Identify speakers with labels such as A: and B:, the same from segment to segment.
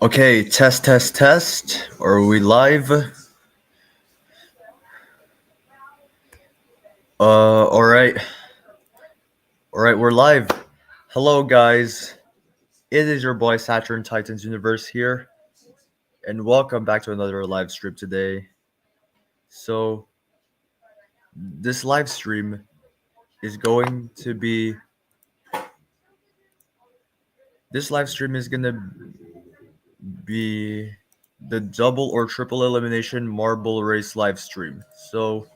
A: Okay, test, test, test. Are we live? All right. All right, we're live. Hello, guys. It is your boy Saturn Titans Universe here, and welcome back to another live stream today. So, this live stream is going to be. This live stream is gonna be the double or triple elimination marble race live stream. So,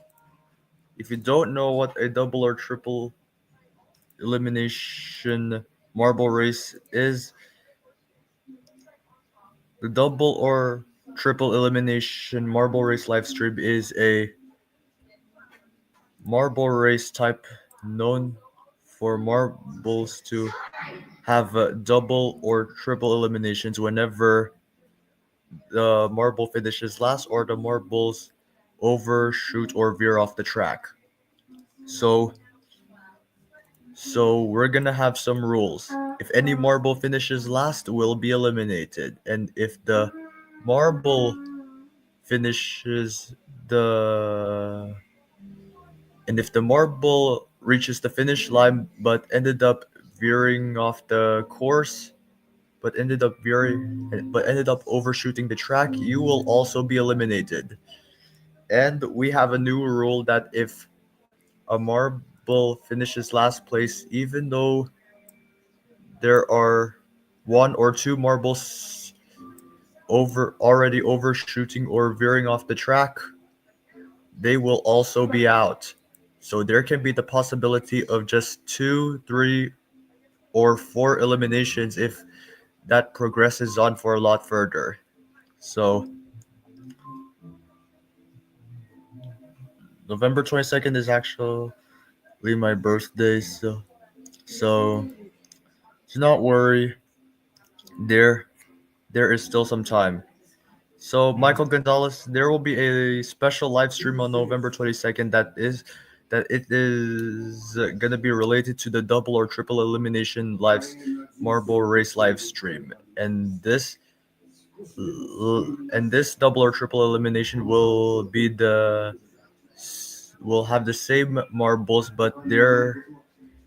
A: if you don't know what a double or triple elimination marble race is, The double or triple elimination marble race live stream is a marble race type known for marbles to have double or triple eliminations whenever the marble finishes last or the marbles overshoot or veer off the track. So we're gonna have some rules. If any marble finishes last, will be eliminated, and if the marble finishes the and if the marble reaches the finish line but ended up veering off the course, but ended up overshooting the track, you will also be eliminated. And we have a new rule that if a marble finishes last place, even though there are one or two marbles already overshooting or veering off the track, they will also be out. So there can be the possibility of just two, three, or four eliminations if that progresses on for a lot further. So November 22nd is actually my birthday, so do not worry. There there is still some time. So Michael Gonzalez, there will be a special live stream on November 22nd that it is gonna be related to the double or triple elimination live marble race live stream, and this double or triple elimination will have the same marbles, but there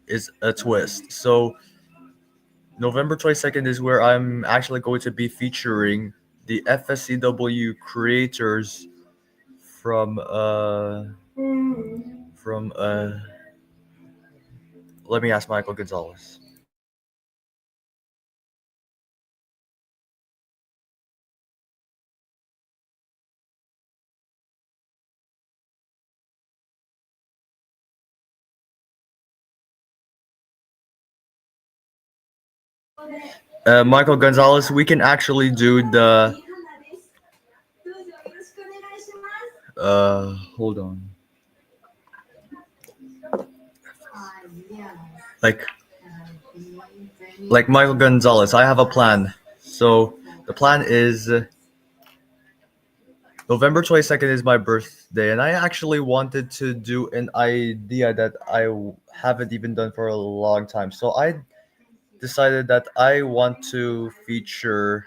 A: is a twist. So November 22nd is where I'm actually going to be featuring the FSCW creators from from let me ask Michael Gonzalez. Michael Gonzalez, we can actually do the hold on. Like Michael Gonzalez, I have a plan. So the plan is November 22nd is my birthday, and I actually wanted to do an idea that haven't even done for a long time. So I decided that I want to feature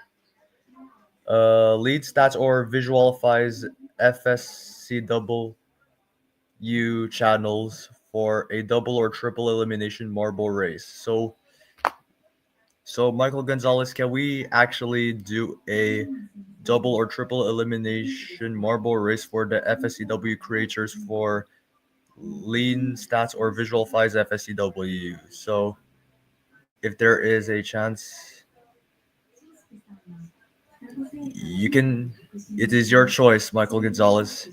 A: lead stats or visualifies FSCW channels for a double or triple elimination marble race. So Michael Gonzalez, can we actually do a double or triple elimination marble race for the FSCW creators for lean stats or visual files FSCW? So if there is a chance, you can. It is your choice, Michael Gonzalez.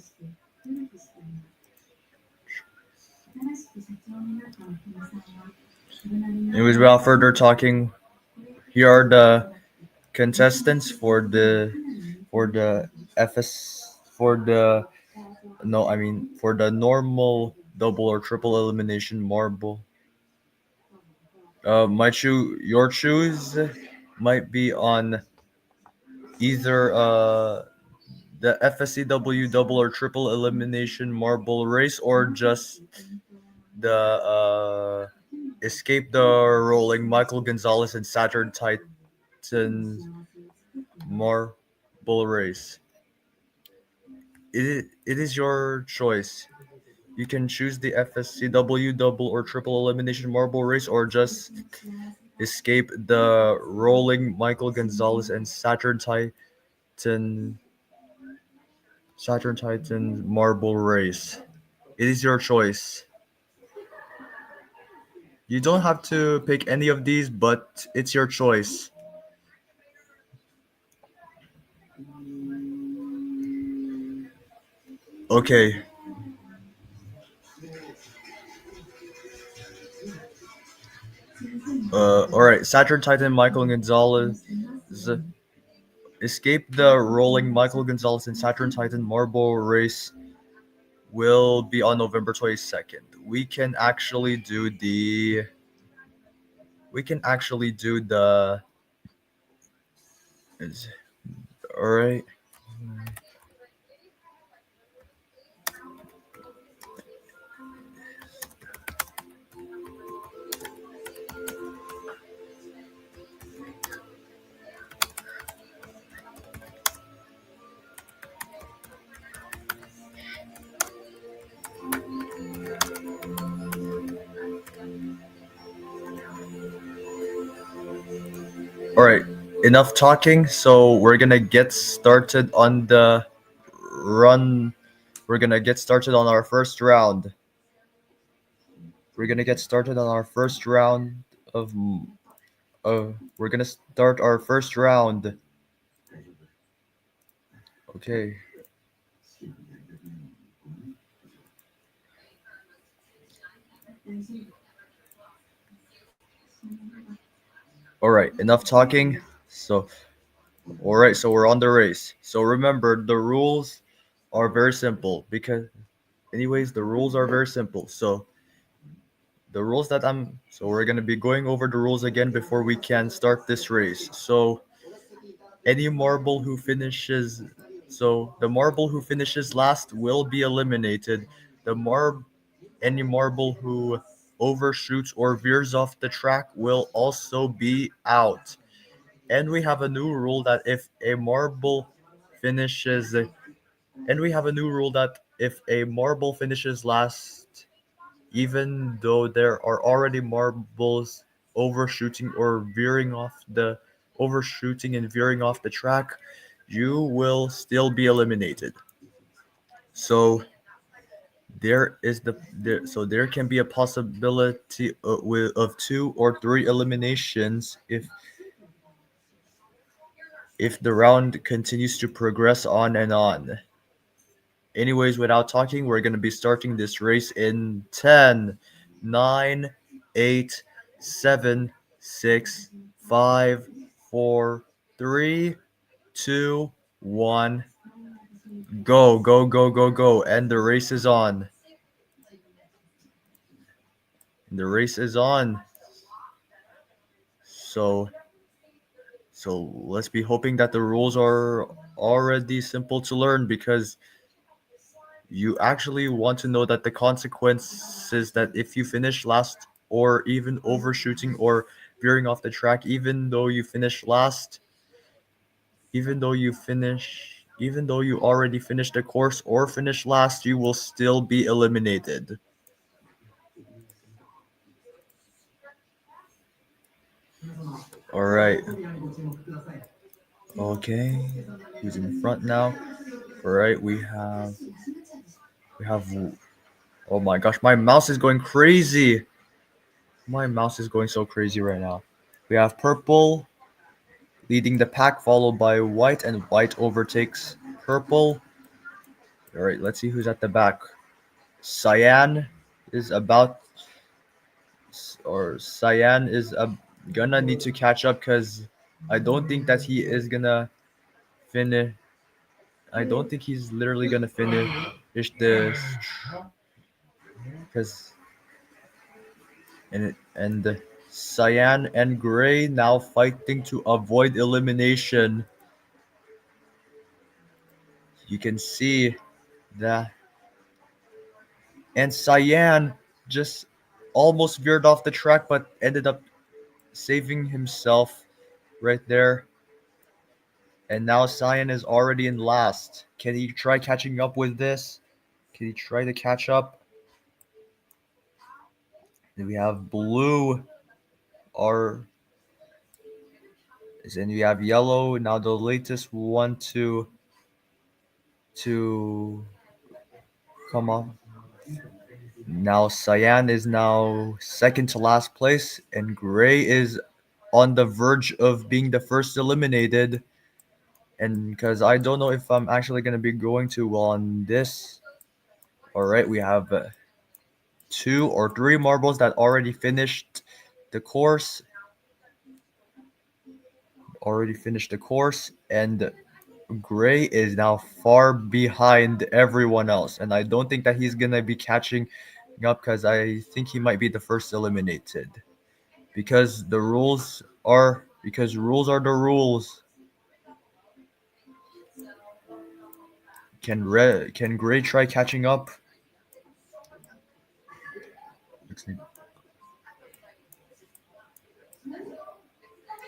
A: Anyways, without further talking, here are the contestants for the FS for the no, I mean for the normal double or triple elimination marble. Your choose might be on either the FSCW double or triple elimination marble race or just the escape the rolling Michael Gonzalez and Saturn Titan marble race. It is your choice. You can choose the FSCW double or triple elimination marble race or just escape the rolling Michael Gonzalez and Titan Saturn Titan marble race. It is your choice. You don't have to pick any of these, but it's your choice. Okay. All right. Saturn Titan Michael Gonzalez Escape the rolling Michael Gonzalez and Saturn Titan marble race will be on November 22nd. We can actually do the. All right. All right, enough talking. So we're gonna get started on the run. We're gonna get started on our first round. We're gonna get started on our first round of. We're gonna start our first round. Okay. All right, enough talking. So, all right, so we're on the race. So remember, the rules are very simple because, anyways, the rules are very simple. So so we're gonna be going over the rules again before we can start this race. So any marble who finishes, so the marble who finishes last will be eliminated. Any marble who overshoots or veers off the track will also be out. And we have a new rule that if a marble finishes and we have a new rule that if a marble finishes last, even though there are already marbles overshooting and veering off the track, you will still be eliminated. So there can be a possibility of 2 or 3 eliminations if the round continues to progress on and on. Anyways, without talking, we're going to be starting this race in 10, 9, 8, 7, 6, 5, 4, 3, 2, 1. Go, go, go, go, go. And the race is on. The race is on. So let's be hoping that the rules are already simple to learn, because you actually want to know that the consequences that if you finish last or even overshooting or veering off the track, even though you finish last, even though you already finished the course or finish last, you will still be eliminated. All right. Okay. Who's in front now? All right. We have. Oh my gosh, my mouse is going crazy. My mouse is going so crazy right now. We have purple leading the pack, followed by white, and white overtakes purple. All right, let's see who's at the back. Cyan is about, or Cyan is gonna need to catch up, because I don't think that he is gonna finish. I don't think he's literally gonna finish this, because and Cyan and Gray now fighting to avoid elimination. You can see that, and Cyan just almost veered off the track, but ended up saving himself right there. And now Cyan is already in last. Can he try catching up with this? Can he try to catch up? Then we have blue, or and we have yellow. Now the latest one to come on. Now Cyan is now second to last place, and Gray is on the verge of being the first eliminated. And because I don't know if I'm actually going to be going too well on this. All right, we have 2 or 3 marbles that already finished the course. already finished the course, and Gray is now far behind everyone else. And I don't think that he's gonna be catching up because I think he might be the first eliminated. Because rules are the rules. Can Gray try catching up?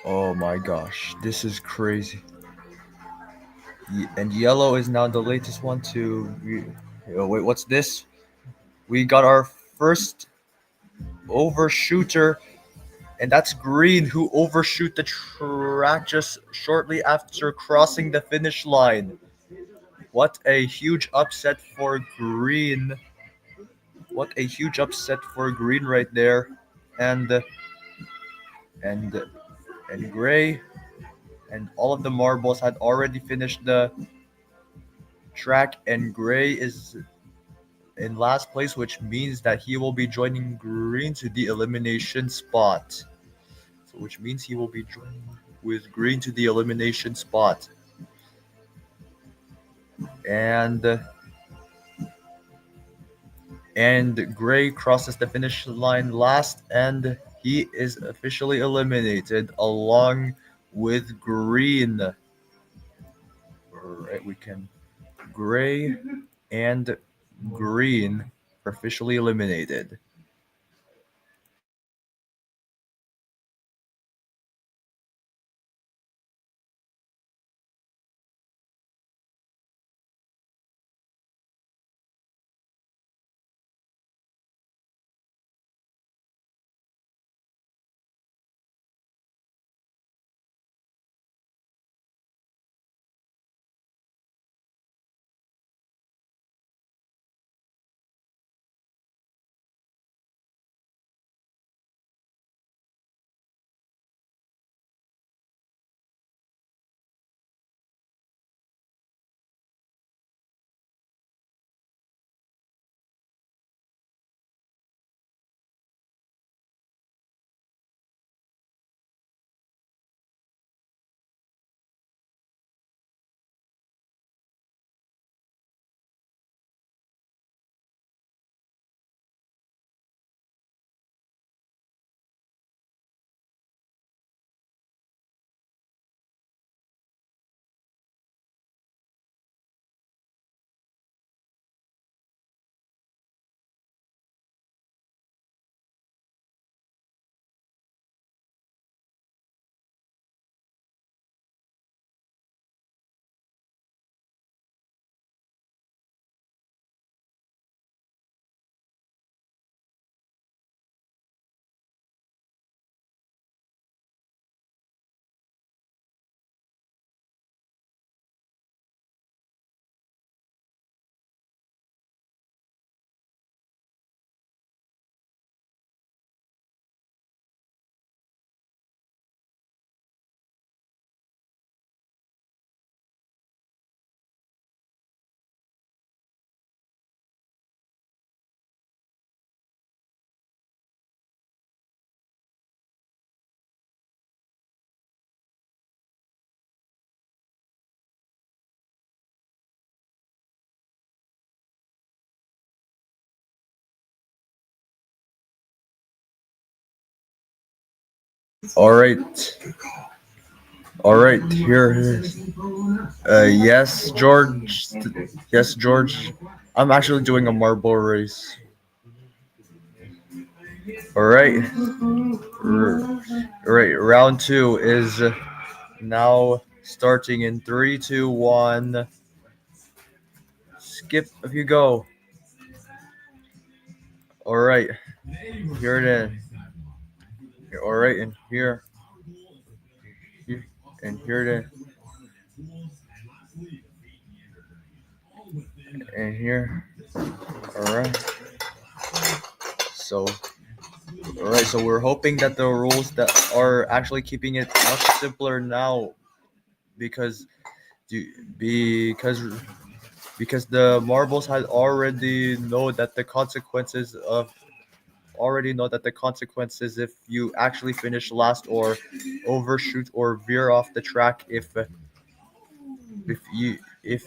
A: Oh my gosh, this is crazy. And yellow is now the latest one to. Oh, wait, what's this? We got our first overshooter, and that's green who overshoot the track just shortly after crossing the finish line. What a huge upset for green. What a huge upset for green right there. And and and gray and all of the marbles had already finished the track, and gray is in last place, which means that he will be joining green to the elimination spot. So which means he will be joining with green to the elimination spot. And gray crosses the finish line last, and he is officially eliminated along with green. Alright, we can gray and green are officially eliminated. All right. All right, here it is. Yes, George. Yes, George. I'm actually doing a marble race. All right. All right. Round two is now starting in three, two, one. Skip if you go. All right. Here it is. All right, and and here it is, and here. All right. So all right, so we're hoping that the rules that are actually keeping it much simpler now, because because the marbles had already know that the consequences already know that the consequences if you actually finish last or overshoot or veer off the track if you if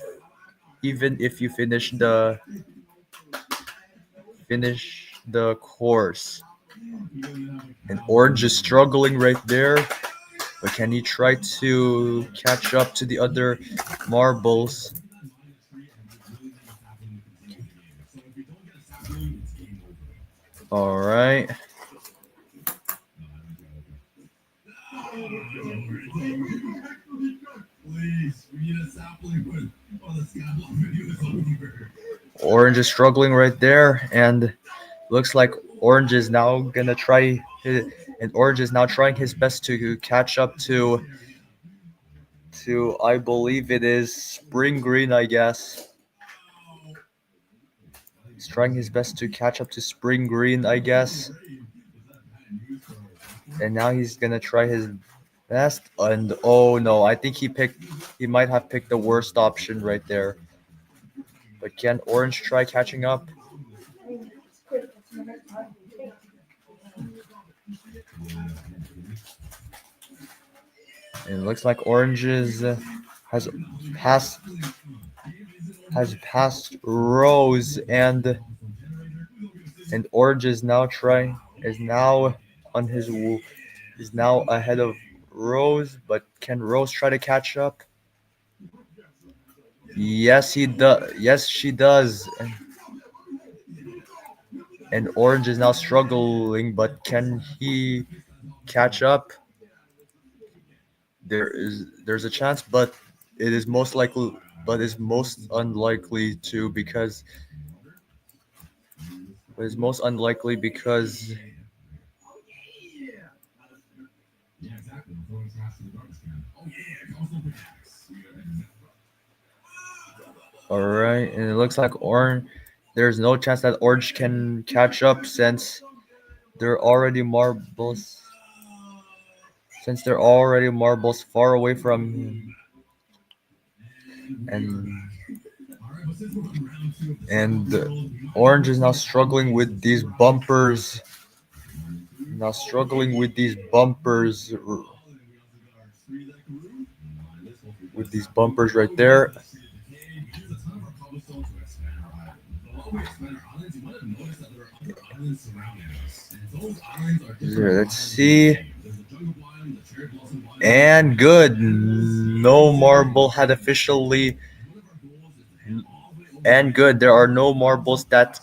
A: even if you finish the course. And Orange is struggling right there, but can he try to catch up to the other marbles? All right. Orange is struggling right there, and looks like Orange is now gonna try and Orange is now trying his best to catch up to I believe it is Spring Green, I guess. He's trying his best to catch up to Spring Green, I guess. And now he's gonna try his best. And oh no, I think he might have picked the worst option right there. But can Orange try catching up? And it looks like Orange's has passed has passed Rose, and Orange is now on his is now ahead of Rose, but can Rose try to catch up? Yes, he does. Yes, she does. And Orange is now struggling, but can he catch up? There's a chance, but it is most likely but is most unlikely to because but is most unlikely because all right, and it looks like Orange. There's no chance that Orange can catch up they're already marbles since they're already marbles far away from him. And Orange is now struggling with these bumpers. Now struggling with these bumpers right there. Here, let's see. And good. No marble had officially. And good. There are no marbles that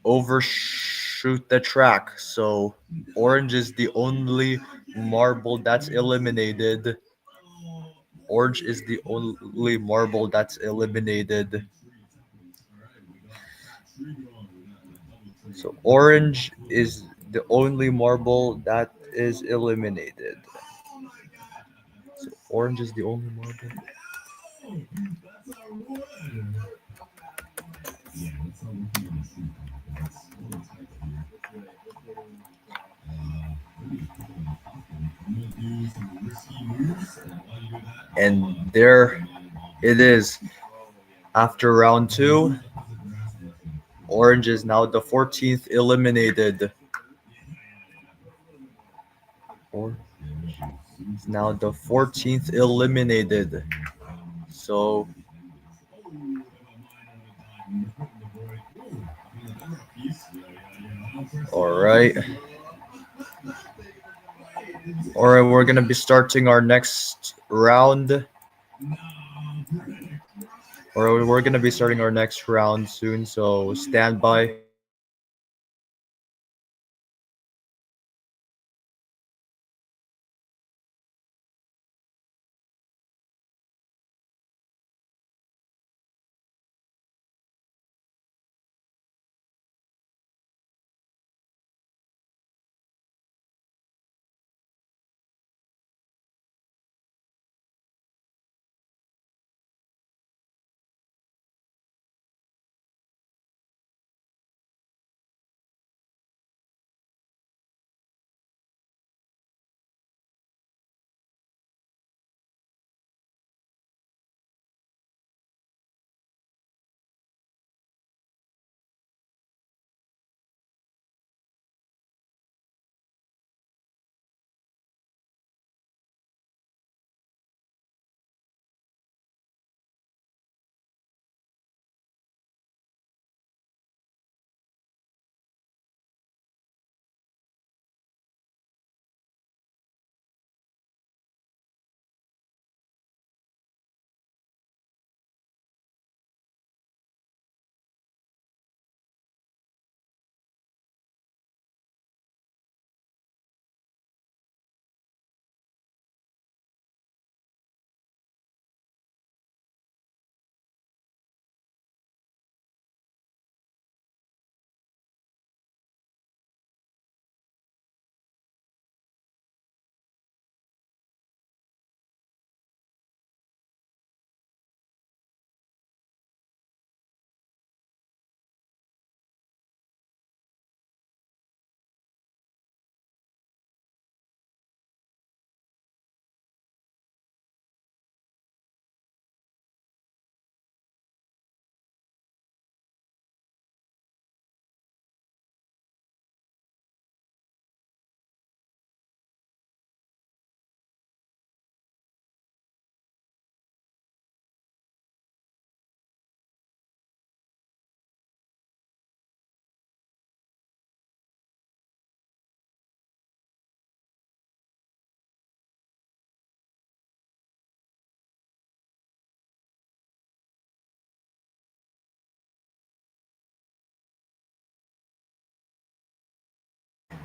A: overshoot the track. So Orange is the only marble that's eliminated. Orange is the only marble that's eliminated. So Orange is the only marble that is eliminated. So Orange is the only marble. And there it is. After round two, Orange is now the 14th eliminated. Orange is now the 14th eliminated. So, all right. All right, we're going to be starting our next round. Or we're going to be starting our next round soon, so stand by.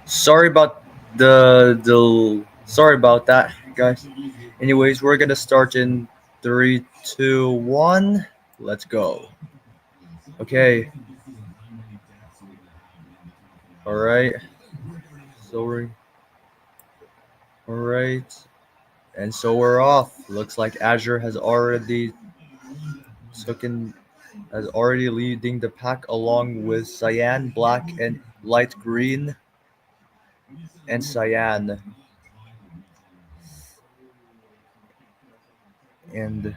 A: Sorry about sorry about that, guys. Anyways, we're gonna start in 3, 2, 1. Let's go. Okay. All right. So we're all right, and so we're off. Looks like Azure has already taken has already leading the pack along with Cyan, Black, and Light Green, and Cyan. And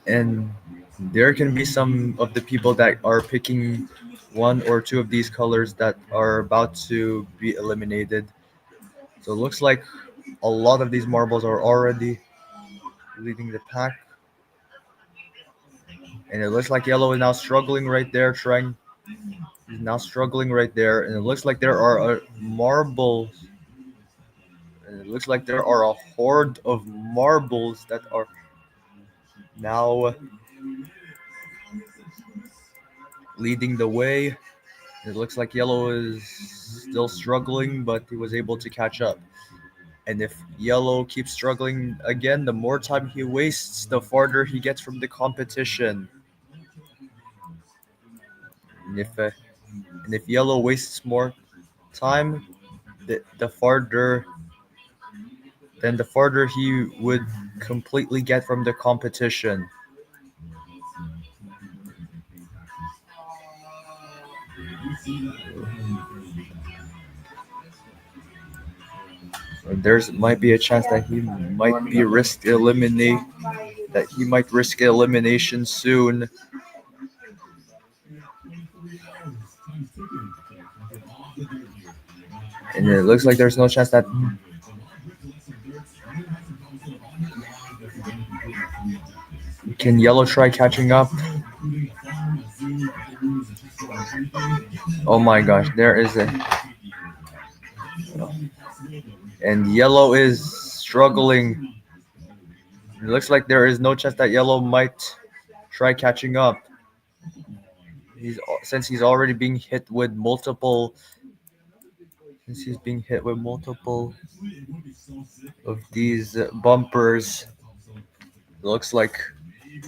A: and there can be some of the people that are picking one or two of these colors that are about to be eliminated. So it looks like a lot of these marbles are already leading the pack. And it looks like yellow is now struggling right there, he's now struggling right there. And it looks like there are marbles. And it looks like there are a horde of marbles that are now leading the way. It looks like yellow is still struggling, but he was able to catch up. And if yellow keeps struggling again, the more time he wastes, the farther he gets from the competition. And if yellow wastes more time, the farther then the farther he would completely get from the competition. There's might be a chance that he might risk elimination soon. And it looks like there's no chance that can yellow try catching up. Oh my gosh, there is a and yellow is struggling. It looks like there is no chance that yellow might try catching up. Since he's already being hit with multiple since he's being hit with multiple of these bumpers. It looks like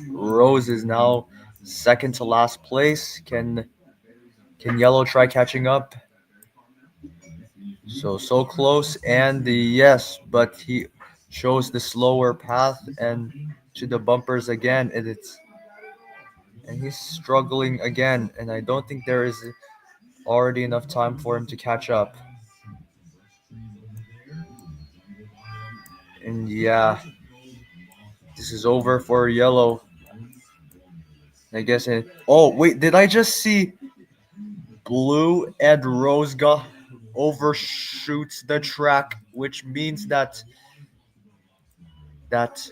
A: Rose is now second to last place. Can yellow try catching up? So close, and yes, but he chose the slower path and to the bumpers again, and he's struggling again, and I don't think there is already enough time for him to catch up. And yeah, this is over for yellow. I guess oh wait, did I just see blue and rose overshoots the track, which means that that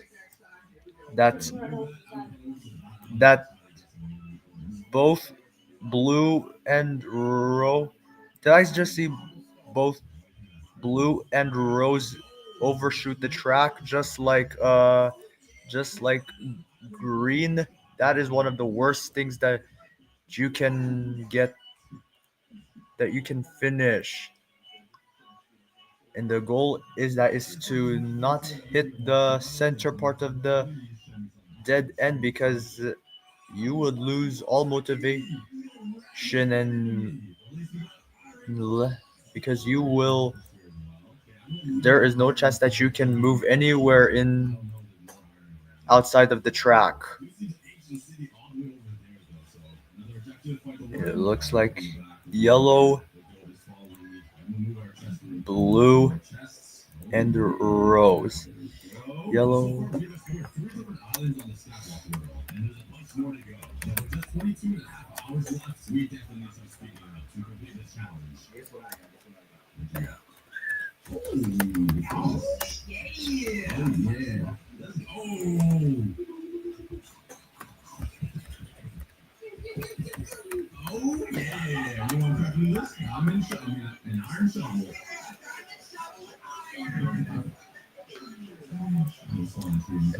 A: that both blue and rose. Did I just see both blue and rose overshoot the track just like green? That is one of the worst things you can get that you can finish. And the goal is to not hit the center part of the dead end, because you would lose all motivation and because you will there is no chance that you can move anywhere in outside of the track. It looks like yellow, blue, and rose. Yellow.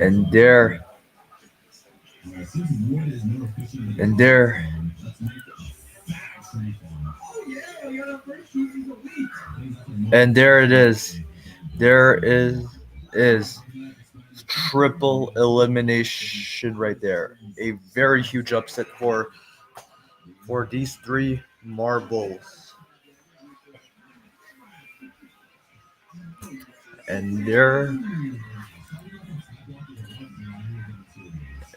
A: And there And there. And there it is. There is triple elimination right there. A very huge upset for these three marbles. And there.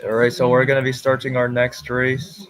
A: All right, so we're gonna be starting our next race.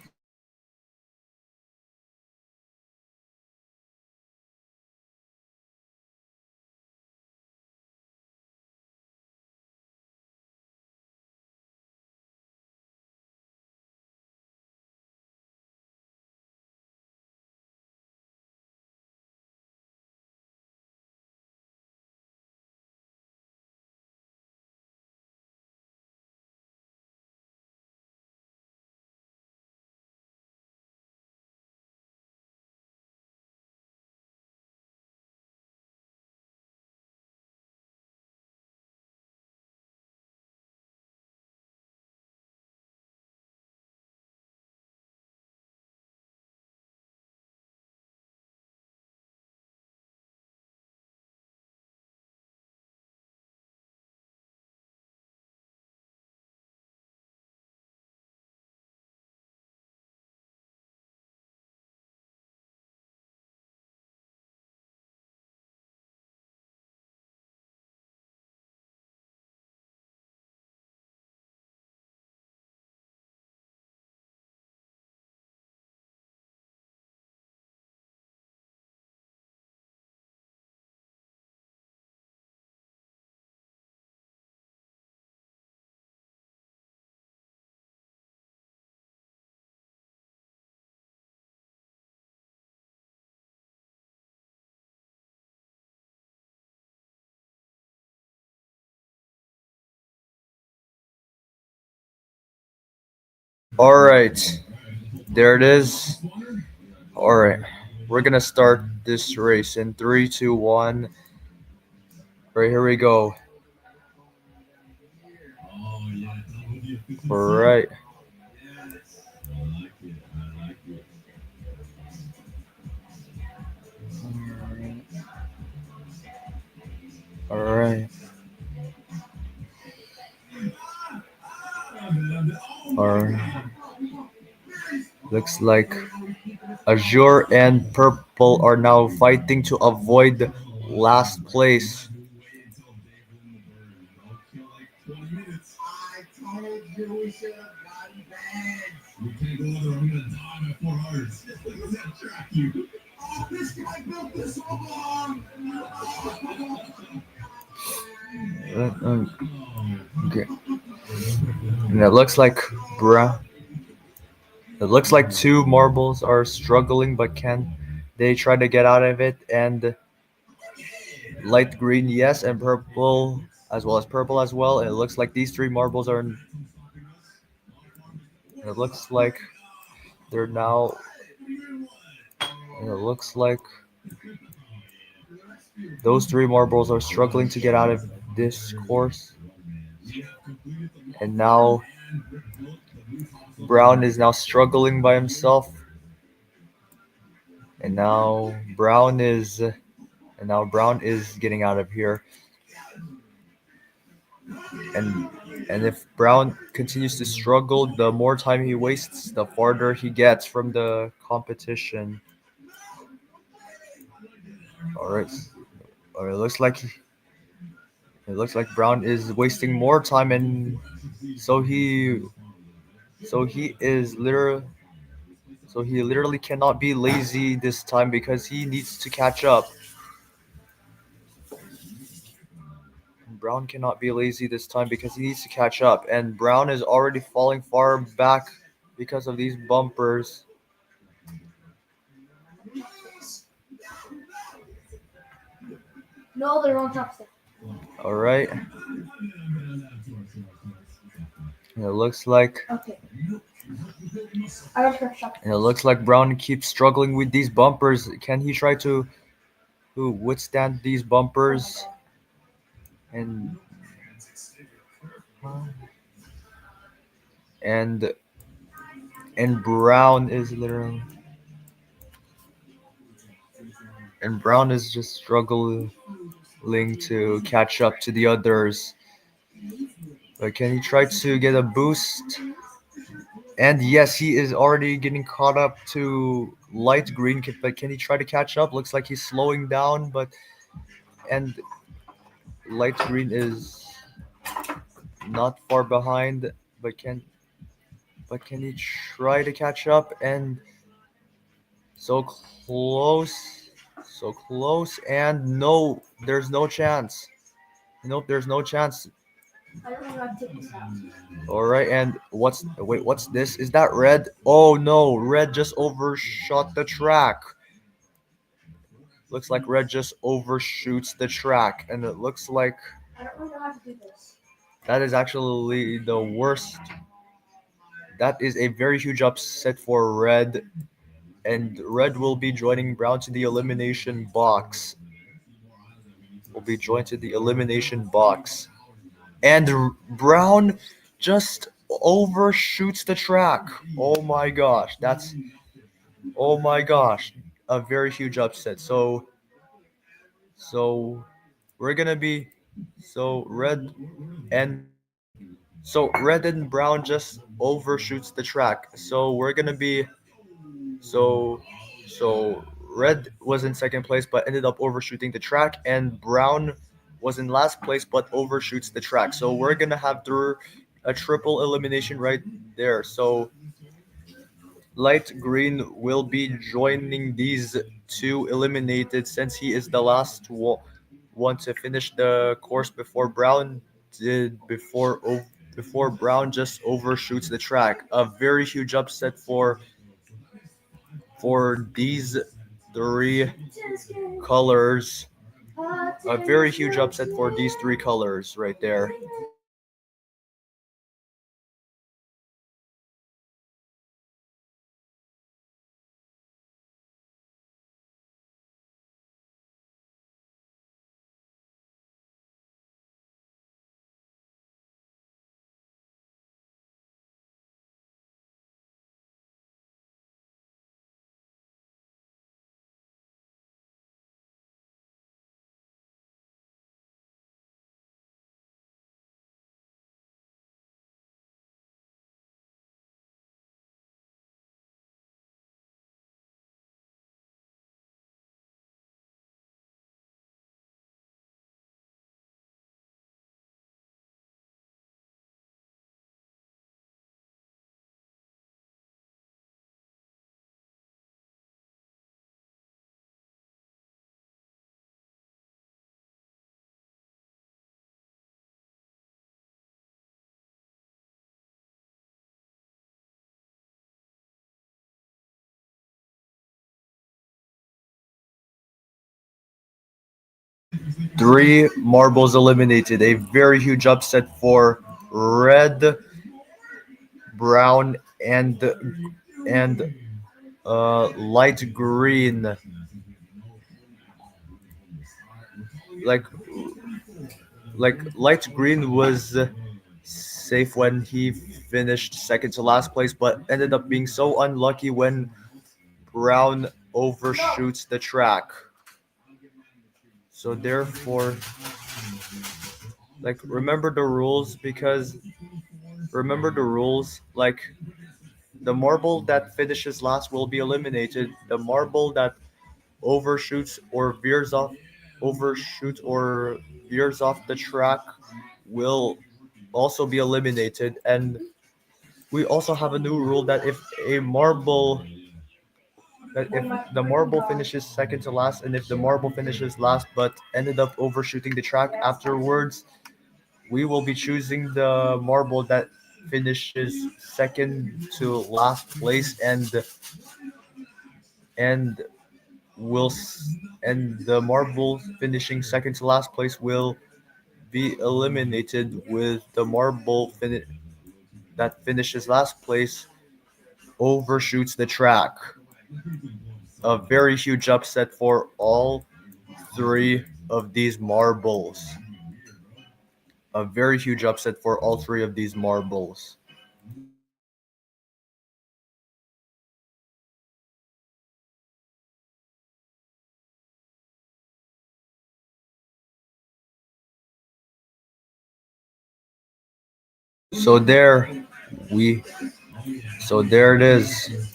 A: All right, there it is. All right, we're gonna start this race in 3, 2, 1. Right, here we go. All right. All right. All right. Looks like Azure and Purple are now fighting to avoid last place. Okay. And it looks like brown. It looks like two marbles are struggling, but can they try to get out of it? And light green, yes, and purple as well as purple as well. And it looks like these three marbles are. It looks like they're now. And it looks like those three marbles are struggling to get out of this course. And now Brown is now struggling by himself. And now Brown is getting out of here. And if Brown continues to struggle, the more time he wastes, the farther he gets from the competition. All right. All right, it looks like Brown is wasting more time, and so he is literally cannot be lazy this time because he needs to catch up. Brown cannot be lazy this time because he needs to catch up, and Brown is already falling far back because of these bumpers.
B: No, they're on top.
A: All right. And it looks like
B: Okay. I got her shot.
A: and it looks like Brown keeps struggling with these bumpers. Can he try to withstand these bumpers? And and and Brown is literally and Brown is just struggling to catch up to the others. But can he try to get a boost? And yes, he is already getting caught up to light green. But can he try to catch up? Looks like he's slowing down, but and light green is not far behind. But can he try to catch up? And so close, so close, and no, there's no chance. Nope, there's no chance.
B: I don't know how to take this out.
A: All right, and what's this? Is that red? Oh no, red just overshot the track. Looks like red just overshoots the track, and it looks like
B: I don't really know how to do this.
A: that is actually the worst. That is a very huge upset for red, and red will be joining brown to the elimination box. Will be joined to the elimination box, and brown just overshoots the track. Oh my gosh, that's oh my gosh, a very huge upset. So we're gonna be so red and red and brown just overshoots the track. So we're gonna be so so red was in second place but ended up overshooting the track, and brown was in last place but overshoots the track. So we're gonna have a triple elimination right there. So light green will be joining these two eliminated since he is the last one to finish the course before brown did before brown just overshoots the track. A very huge upset for these three colors. A very huge upset for these three colors right there. Three marbles eliminated. A very huge upset for red, brown, and light green. Like light green was safe when he finished second to last place, but ended up being so unlucky when brown overshoots the track. So therefore, remember the rules, because remember the rules. Like the marble that finishes last will be eliminated. The marble that overshoots or veers off the track will also be eliminated. And we also have a new rule that if the marble finishes second to last, and if the marble finishes last but ended up overshooting the track afterwards, we will be choosing the marble that finishes second to last place, and will and the marble finishing second to last place will be eliminated, with the that finishes last place overshoots the track. A very huge upset for all three of these marbles. A very huge upset for all three of these marbles. So there we so there it is.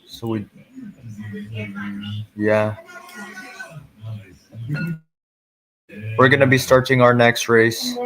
A: So we yeah. We're gonna be starting our next race.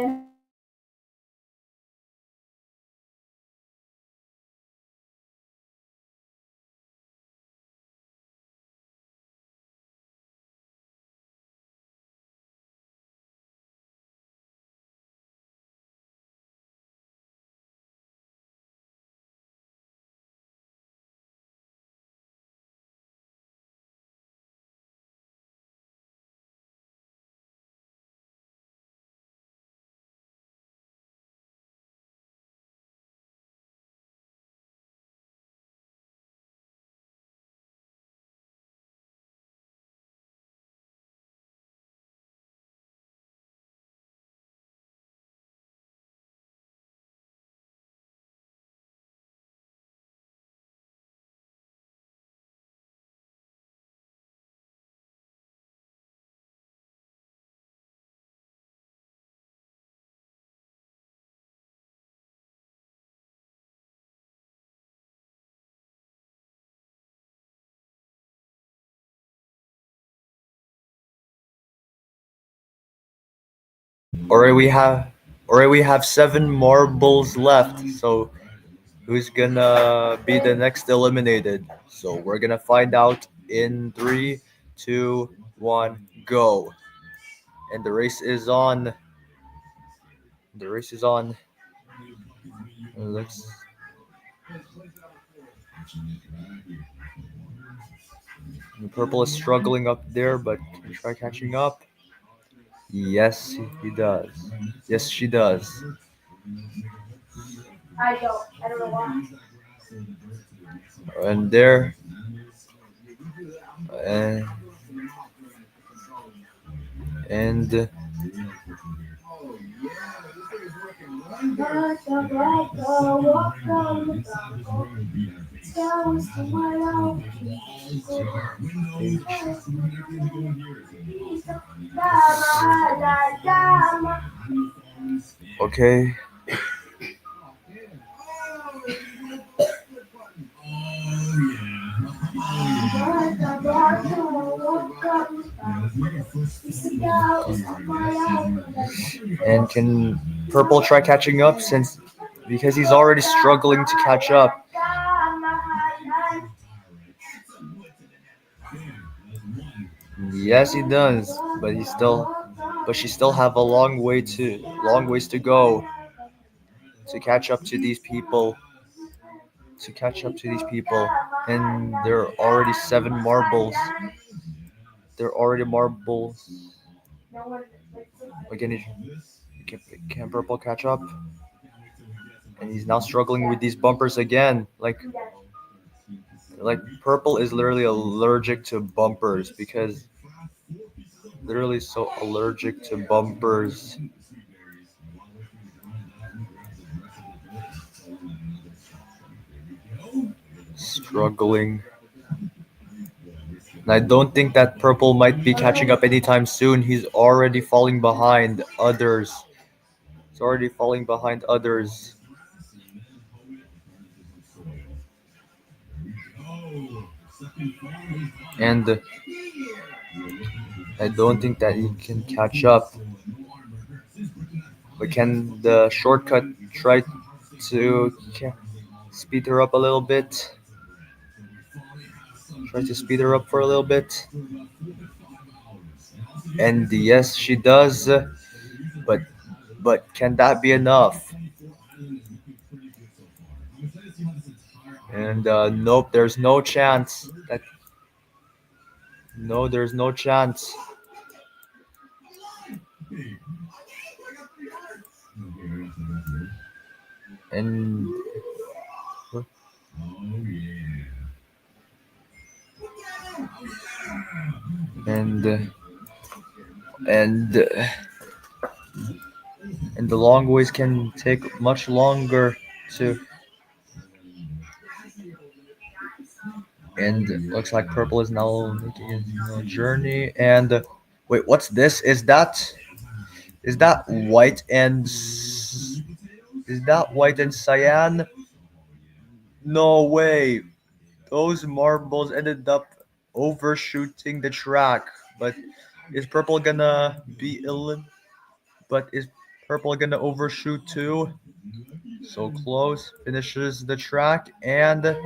A: Alright, we have 7 marbles left. So who's gonna be the next eliminated? So we're gonna find out in 3, 2, 1, go. And the race is on. The race is on. Looks. The purple is struggling up there, but can you try catching up? Yes, he does. Yes, she does.
B: I don't. I don't know why.
A: And there, and and okay. And can purple try catching up since because he's already struggling to catch up. Yes, he does, but she still have a long ways to go to catch up to these people. To catch up to these people, and there are already 7 marbles. There are already marbles. Again, can purple catch up? And he's now struggling with these bumpers again. Like purple is literally allergic to bumpers because literally so allergic to bumpers. Struggling. And I don't think that purple might be catching up anytime soon. He's already falling behind others. He's already falling behind others. And I don't think that he can catch up. But can the shortcut try to speed her up a little bit? Try to speed her up for a little bit. And yes, she does. But can that be enough? And nope, there's no chance. No, there's no chance. And and and and the long ways can take much longer to. And it looks like purple is now making a journey. And wait, what's this? Is that Is that white and is that white and cyan? No way. Those marbles ended up overshooting the track. But is purple gonna be but is purple gonna overshoot too? So close. Finishes the track and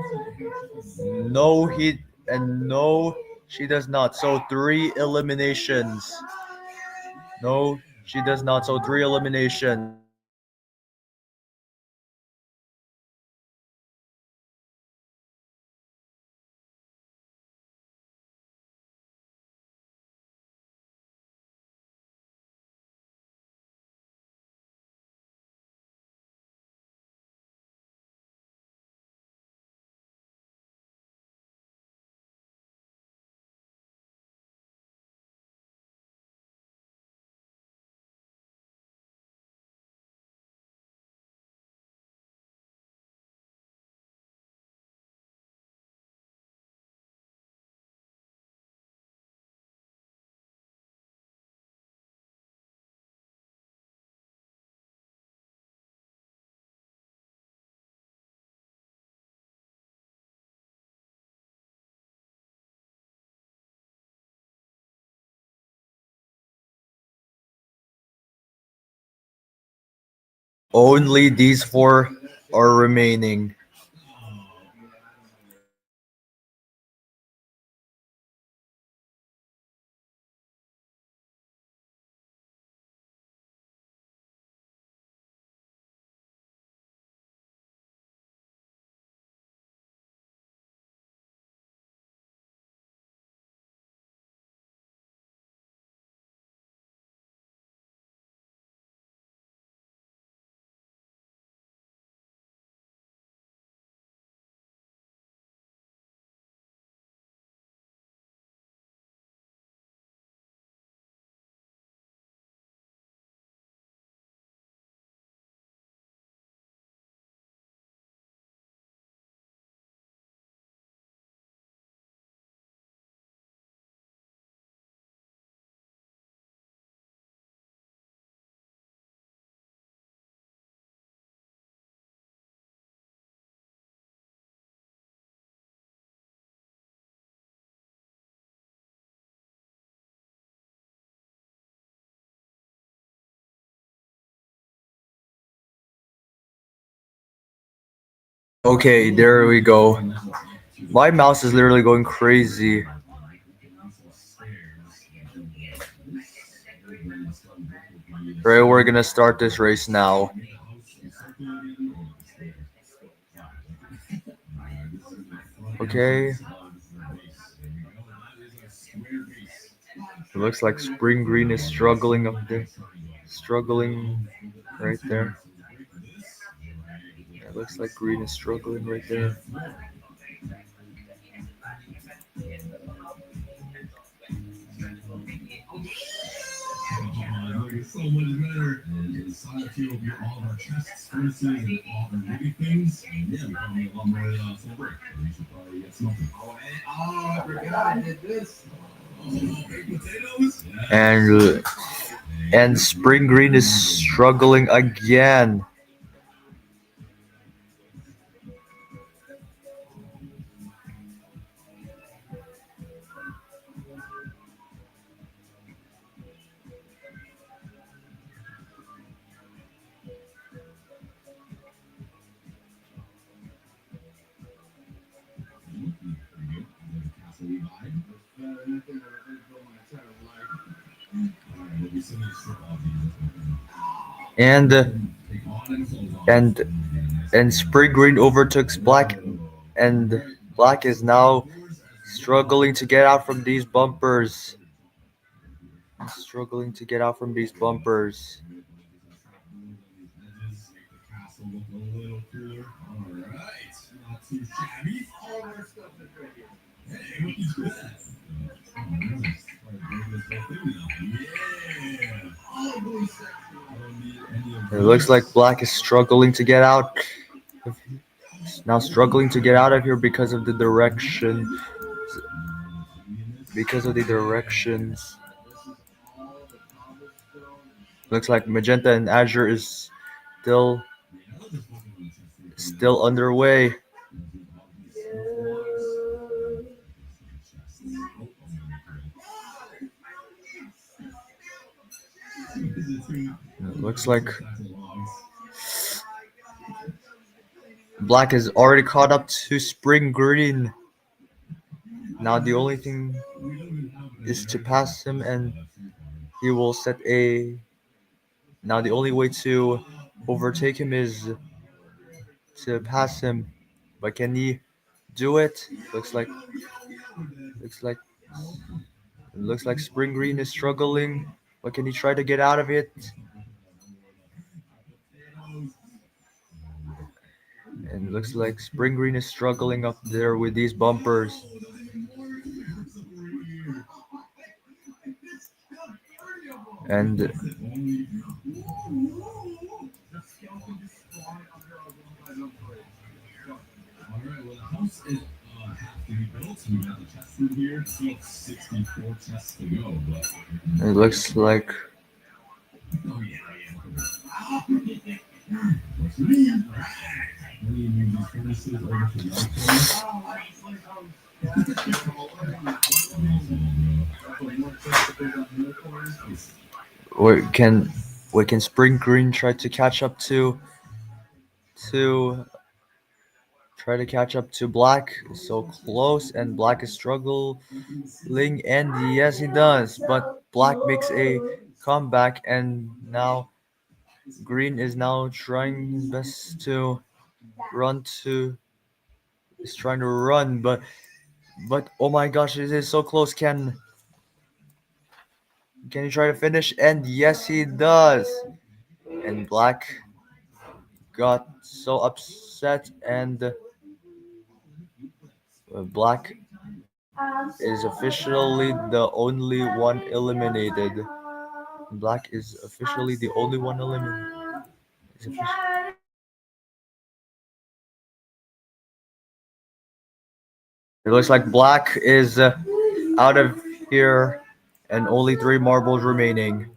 A: no he and no she does not. So three eliminations. No, she does not. So three eliminations. Only these four are remaining. Okay, there we go. My mouse is literally going crazy. Right, we're gonna start this race now. Okay. It looks like Spring Green is struggling up there. Struggling right there. It looks like Green is struggling right there. And and Spring Green is struggling again. And and and Spring Green overtook Black, and Black is now struggling to get out from these bumpers. Struggling to get out from these bumpers. It looks like Black is struggling to get out. Now struggling to get out of here because of the direction. Because of the directions. Looks like Magenta and Azure is still underway. It looks like Black is already caught up to Spring Green. Now the only thing is to pass him, and he will set a. Now the only way to overtake him is to pass him, but can he do it? Looks like Spring Green is struggling. But can he try to get out of it? And it looks like Spring Green is struggling up there with these bumpers. And it looks like can Spring Green try to catch up to Black? So close, and Black is struggling, and yes, he does. But Black makes a comeback, and now Green is now trying his best to run to. Is trying to run, but oh my gosh, it is so close. Can he try to finish? And yes, he does. And Black got so upset, and Black is officially the only one eliminated. Black is officially the only one eliminated. It looks like Black is out of here, and only 3 marbles remaining.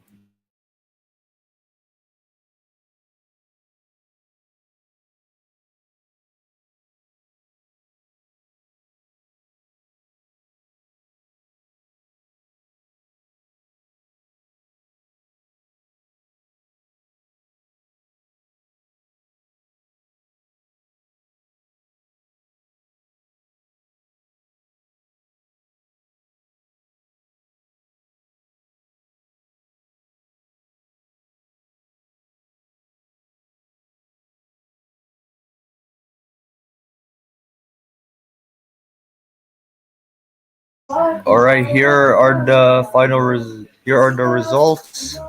A: All right, here are the here are the results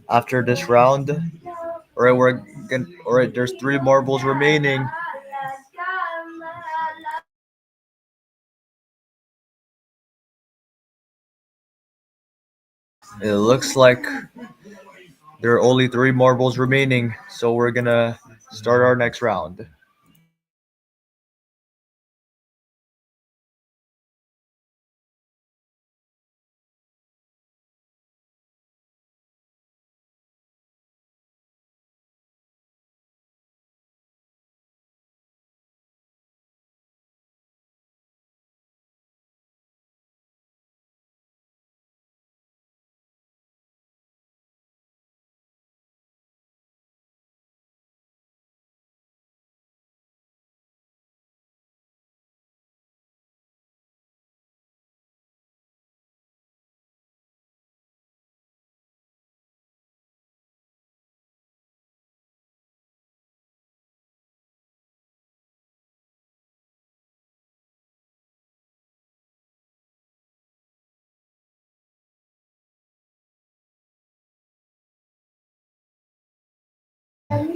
A: after this round. All right, all right, there's 3 marbles remaining. It looks like there are only 3 marbles remaining, so we're gonna start our next round.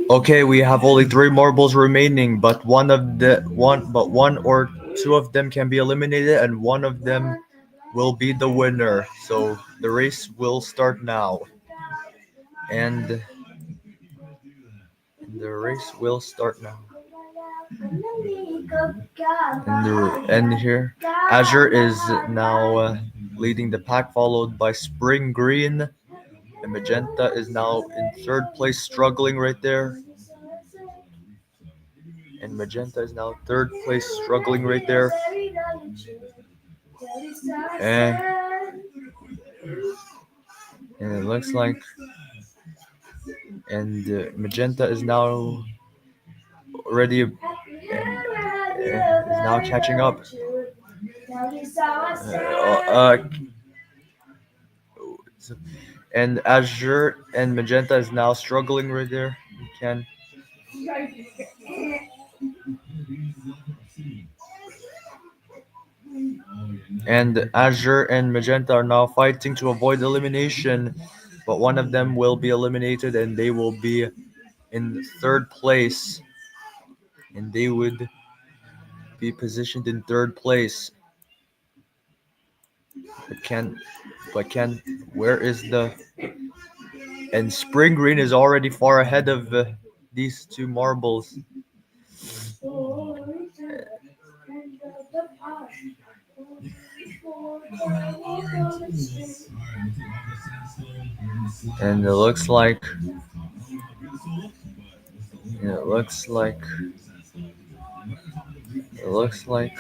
A: Okay, we have only 3 marbles remaining, but one or two of them can be eliminated, and one of them will be the winner. So the race will start now, and the race will start now. And here, Azure is now leading the pack, followed by Spring Green, And Magenta is now in third place, struggling right there. And Magenta is now third place, struggling right there. And, and it looks like, and Magenta is now already is now catching up. And Azure and Magenta is now struggling right there. You can. And Azure and Magenta are now fighting to avoid elimination, but one of them will be eliminated and they will be in third place. And they would be positioned in third place. But can where is the and Spring Green is already far ahead of these two marbles. And it looks like it looks like it looks like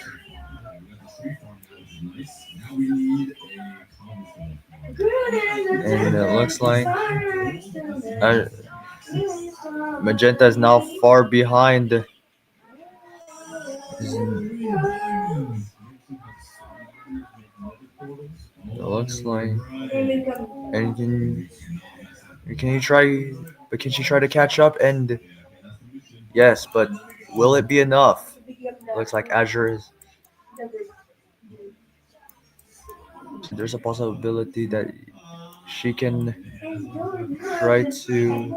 A: and it looks like uh, Magenta is now far behind. It looks like, and can you try? But can she try to catch up? And yes, but will it be enough? Looks like Azure is. There's a possibility that she can try to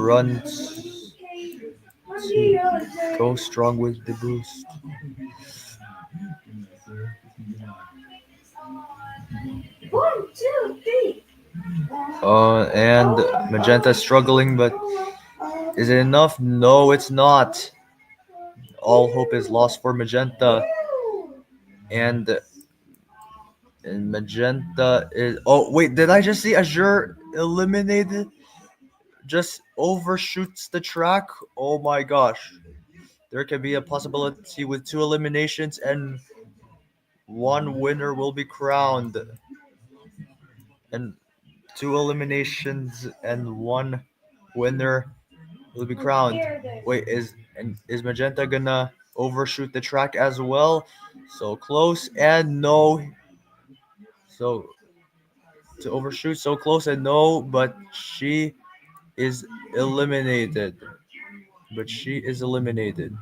A: run to go strong with the boost. And Magenta is struggling, but is it enough? No, it's not. All hope is lost for Magenta. And Magenta is. Oh wait, did I just see Azure eliminated? Just overshoots the track. Oh my gosh, there can be a possibility with two eliminations and one winner will be crowned. And two eliminations and one winner will be crowned. Wait, is Magenta gonna overshoot the track as well? So close and no. So to overshoot so close and no, but she is eliminated. But she is eliminated.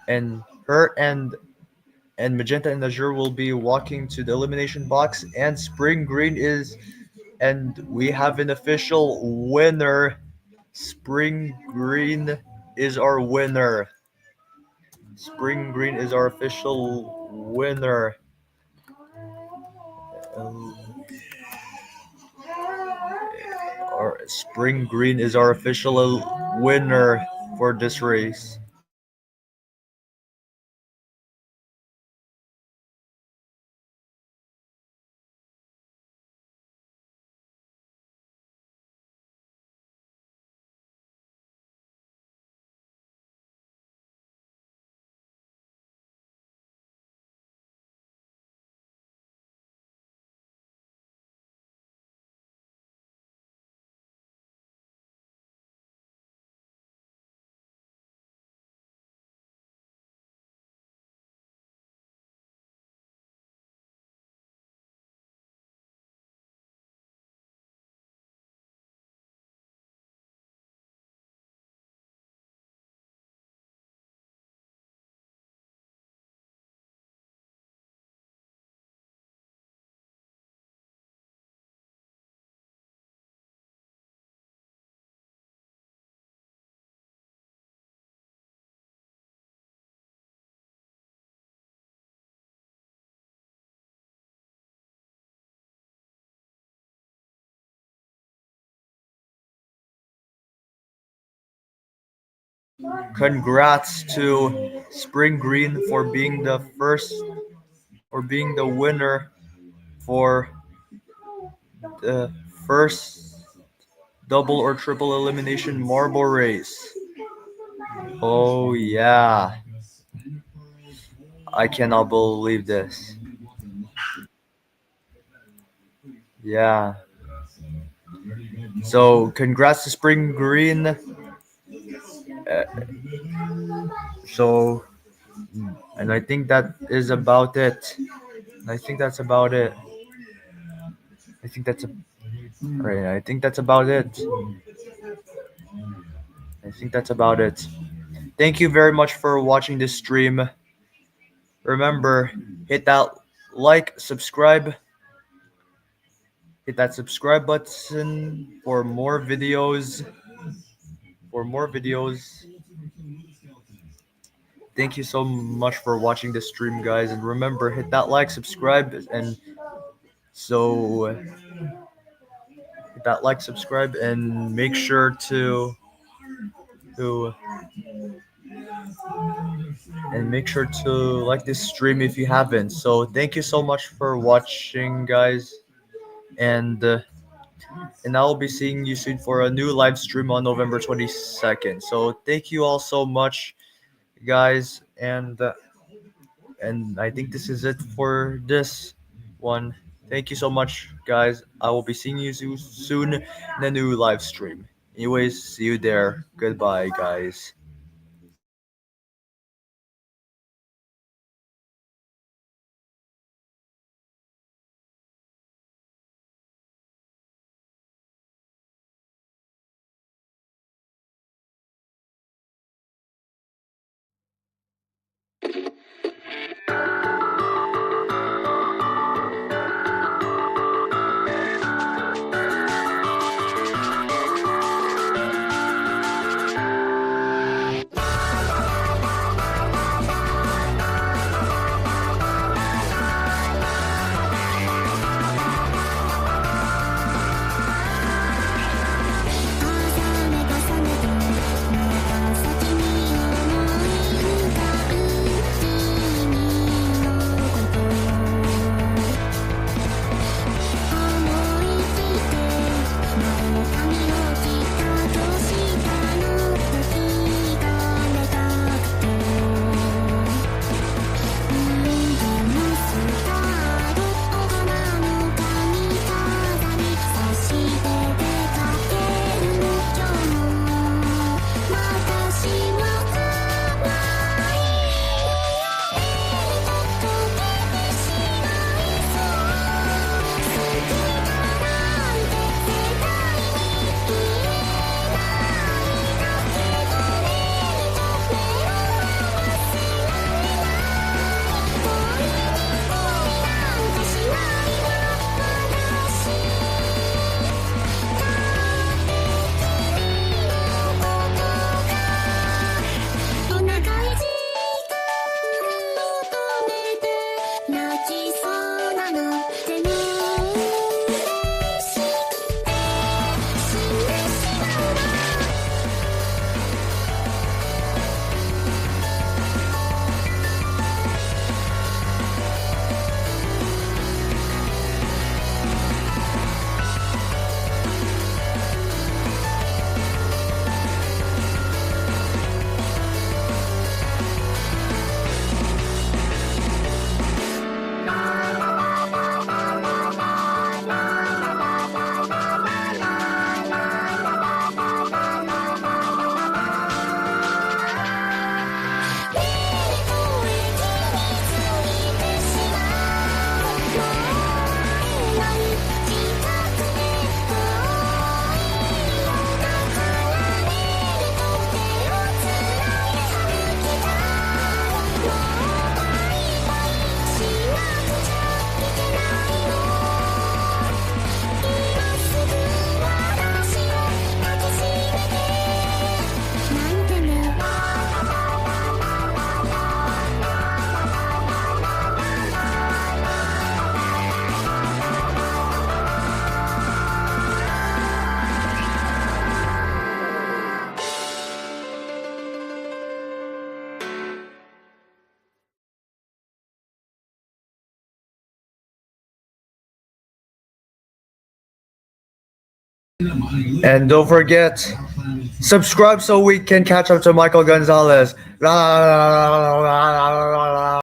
A: And her and Magenta and Azure will be walking to the elimination box and Spring Green is and we have an official winner. Spring Green is our winner. Spring Green is our official winner. Um, our Spring Green is our official winner for this race. Congrats to Spring Green for being the winner for the first double or triple elimination marble race. Oh yeah, I cannot believe this. Yeah. So congrats to Spring Green. So and I think that is about it. I think that's about it. I think that's a, right. I think that's about it. I think that's about it. Thank you very much for watching this stream. Remember, hit that like, subscribe, hit that subscribe button for more videos. For more videos. Thank you so much for watching this stream, guys. And remember, hit that like, subscribe, and so hit that like, subscribe, and make sure to make sure to like this stream if you haven't. So thank you so much for watching, guys, and I'll be seeing you soon for a new live stream on November 22nd. So thank you all so much, guys, and I think this is it for this one. Thank you so much, guys. I will be seeing you soon in a new live stream. Anyways, see you there. Goodbye, guys. And don't forget, subscribe so we can catch up to Michael Gonzalez.